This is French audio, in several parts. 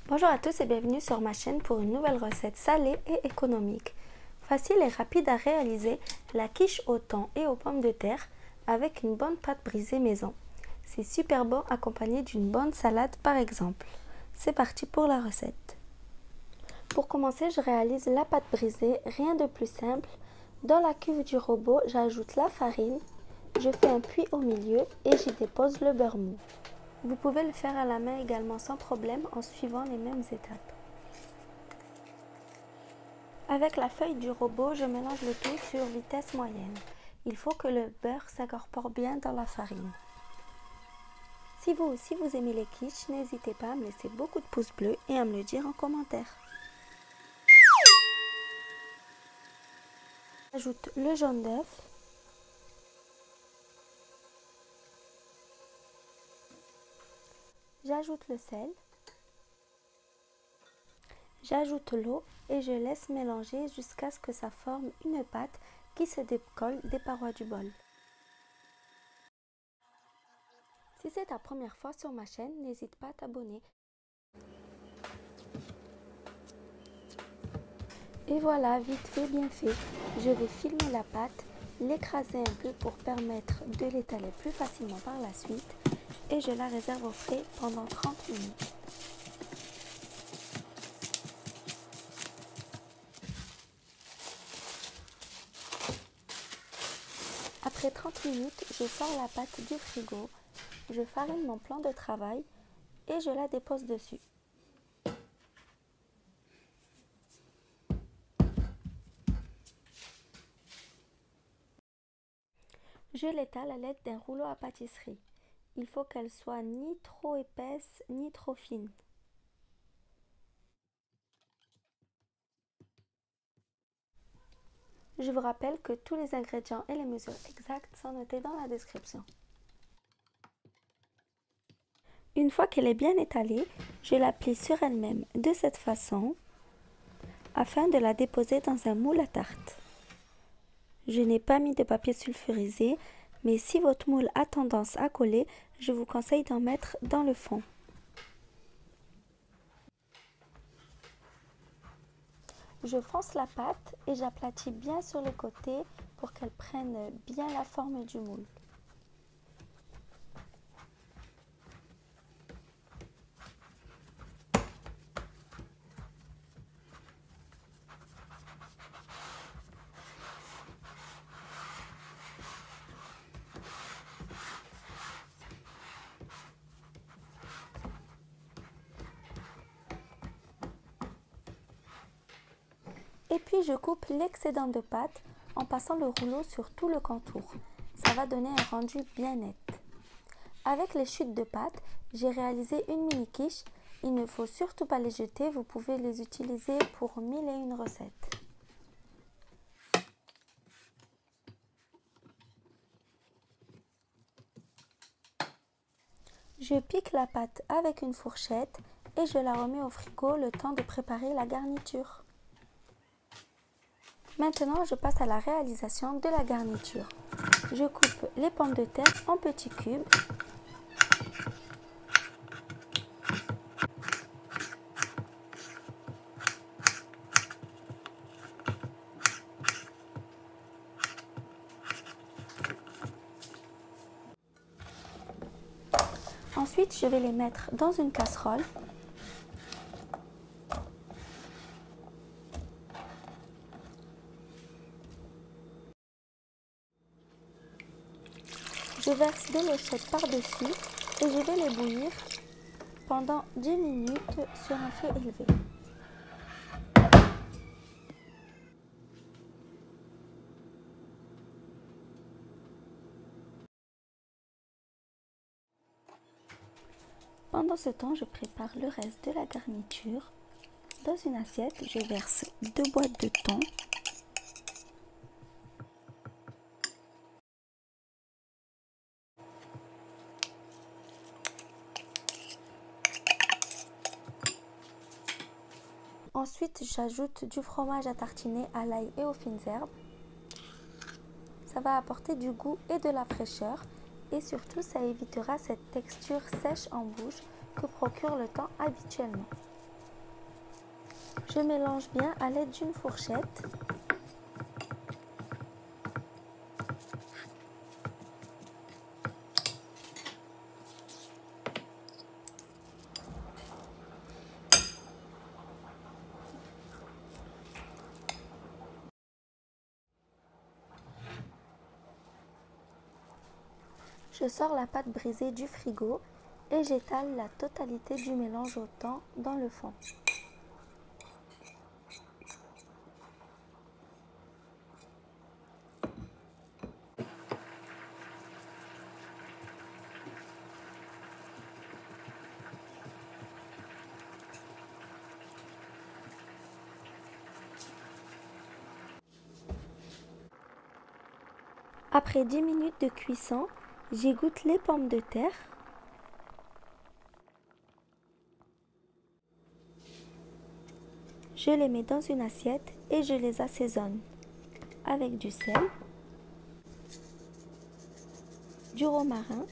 Bonjour à tous et bienvenue sur ma chaîne pour une nouvelle recette salée et économique. Facile et rapide à réaliser, la quiche au thon et aux pommes de terre avec une bonne pâte brisée maison. C'est super bon accompagné d'une bonne salade par exemple. C'est parti pour la recette. Pour commencer, je réalise la pâte brisée, rien de plus simple. Dans la cuve du robot, j'ajoute la farine, je fais un puits au milieu et j'y dépose le beurre mou. Vous pouvez le faire à la main également sans problème en suivant les mêmes étapes. Avec la feuille du robot, je mélange le tout sur vitesse moyenne. Il faut que le beurre s'incorpore bien dans la farine. Si vous aussi vous aimez les quiches, n'hésitez pas à me laisser beaucoup de pouces bleus et à me le dire en commentaire. J'ajoute le jaune d'œuf. J'ajoute le sel. J'ajoute l'eau et je laisse mélanger jusqu'à ce que ça forme une pâte qui se décolle des parois du bol. Si c'est ta première fois sur ma chaîne, n'hésite pas à t'abonner. Et voilà, vite fait, bien fait. Je vais filmer la pâte, l'écraser un peu pour permettre de l'étaler plus facilement par la suite et je la réserve au frais pendant 30 minutes. Après 30 minutes, je sors la pâte du frigo, je farine mon plan de travail et je la dépose dessus. Je l'étale à l'aide d'un rouleau à pâtisserie. Il faut qu'elle soit ni trop épaisse ni trop fine. Je vous rappelle que tous les ingrédients et les mesures exactes sont notés dans la description. Une fois qu'elle est bien étalée, je la plie sur elle-même de cette façon afin de la déposer dans un moule à tarte. Je n'ai pas mis de papier sulfurisé, mais si votre moule a tendance à coller, je vous conseille d'en mettre dans le fond. Je fronce la pâte et j'aplatis bien sur les côtés pour qu'elle prenne bien la forme du moule. Et puis je coupe l'excédent de pâte en passant le rouleau sur tout le contour. Ça va donner un rendu bien net. Avec les chutes de pâte, j'ai réalisé une mini quiche. Il ne faut surtout pas les jeter, vous pouvez les utiliser pour 1001 recettes. Je pique la pâte avec une fourchette et je la remets au frigo le temps de préparer la garniture. Maintenant, je passe à la réalisation de la garniture. Je coupe les pommes de terre en petits cubes. Ensuite, je vais les mettre dans une casserole. Je verse de l'eau chaude par-dessus et je vais les bouillir pendant 10 minutes sur un feu élevé. Pendant ce temps, je prépare le reste de la garniture. Dans une assiette, je verse 2 boîtes de thon. Ensuite, j'ajoute du fromage à tartiner à l'ail et aux fines herbes. Ça va apporter du goût et de la fraîcheur et surtout ça évitera cette texture sèche en bouche que procure le thon habituellement. Je mélange bien à l'aide d'une fourchette. Je sors la pâte brisée du frigo et j'étale la totalité du mélange au thon dans le fond. Après 10 minutes de cuisson, j'égoutte les pommes de terre. Je les mets dans une assiette et je les assaisonne avec du sel, du romarin,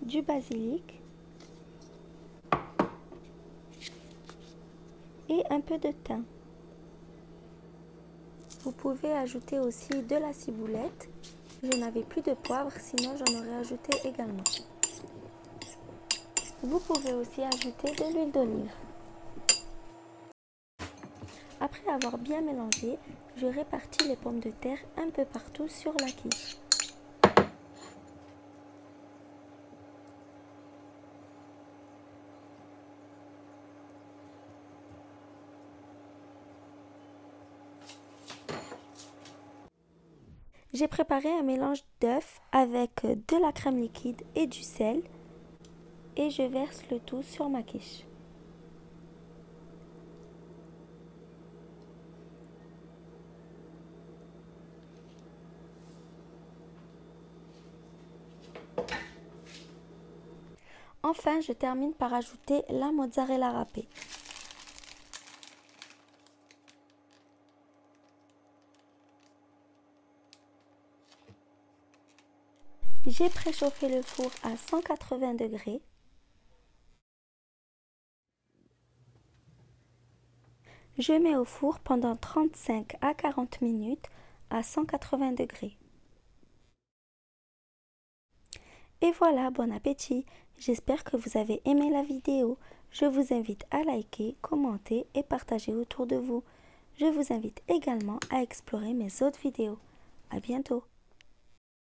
du basilic et un peu de thym. Vous pouvez ajouter aussi de la ciboulette. Je n'avais plus de poivre, sinon j'en aurais ajouté également. Vous pouvez aussi ajouter de l'huile d'olive. Après avoir bien mélangé, je répartis les pommes de terre un peu partout sur la quiche. J'ai préparé un mélange d'œufs avec de la crème liquide et du sel et je verse le tout sur ma quiche. Enfin, je termine par ajouter la mozzarella râpée. J'ai préchauffé le four à 180 degrés. Je mets au four pendant 35 à 40 minutes à 180 degrés. Et voilà, bon appétit! J'espère que vous avez aimé la vidéo. Je vous invite à liker, commenter et partager autour de vous. Je vous invite également à explorer mes autres vidéos. À bientôt!